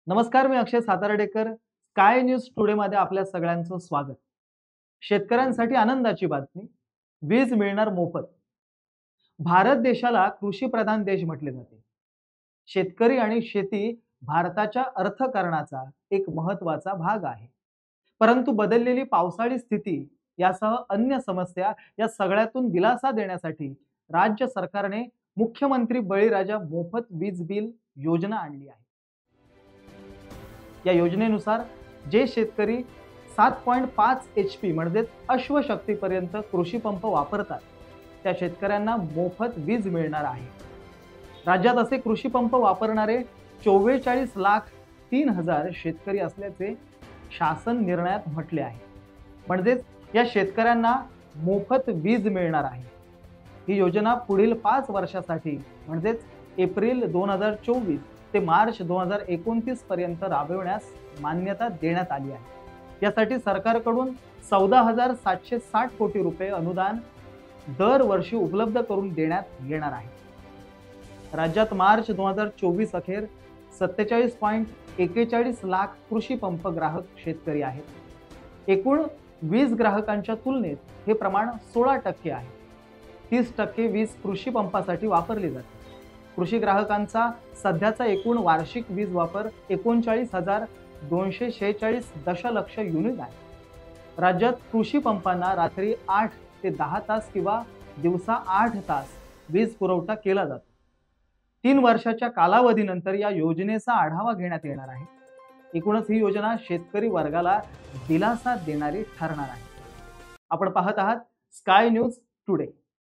नमस्कार, मी अक्षय Satardekar. Sky news today मध्ये आपल्या सगळ्यांचं स्वागत. शेतकऱ्यांसाठी आनंदाची बातमी, वीज मिळणार मोफत. भारत देशाला कृषी प्रधान देश म्हटले जाते. शेतकरी आणि शेती भारताच्या अर्थकारणाचा एक महत्वाचा भाग आहे. परंतु बदललेली पावसाळी स्थिती यासह अन्य समस्या या सगळ्यातून दिलासा देण्यासाठी राज्य सरकारने मुख्यमंत्री बळीराजा मोफत वीज बिल योजना आणली आहे. या योजनेनुसार जे शेतकरी 7.5 HP म्हणजेच अश्वशक्तीपर्यंत कृषी पंप वापरतात त्या शेतकऱ्यांना मोफत वीज मिळणार आहे. राज्यात असे कृषी पंप वापरणारे 44,03,000 शेतकरी असल्याचे शासन निर्णयात म्हटले आहे. म्हणजेच या शेतकऱ्यांना मोफत वीज मिळणार आहे. ही योजना पुढील 5 वर्षासाठी म्हणजेच एप्रिल 2024 ते मार्च 2029 पर्यंत राबविण्यास मान्यता देण्यात आली आहे. यासाठी सरकारकडून 14,760 कोटी रुपये अनुदान दरवर्षी उपलब्ध करून देण्यात येणार आहे. राज्यात मार्च 2024 अखेर 47.41 लाख कृषी पंप ग्राहक शेतकरी आहेत. एकूण वीज ग्राहकांच्या तुलनेत हे प्रमाण 16% आहे. 30% वीज कृषी पंपासाठी वापरली जाते. कृषी ग्राहकांचा सध्याचा एकूण वार्षिक वीज वापर 39,246 दशलक्ष युनिट आहे. राज्यात कृषी पंपांना रात्री 8 ते 10 तास किंवा दिवसा 8 तास वीज पुरवठा केला जातो. 3 वर्षाच्या कालावधीनंतर या योजनेचा आढावा घेण्यात येणार आहे. एकूणच ही योजना शेतकरी वर्गाला दिलासा देणारी ठरणार आहे. आपण पाहत आहात स्काय न्यूज टुडे.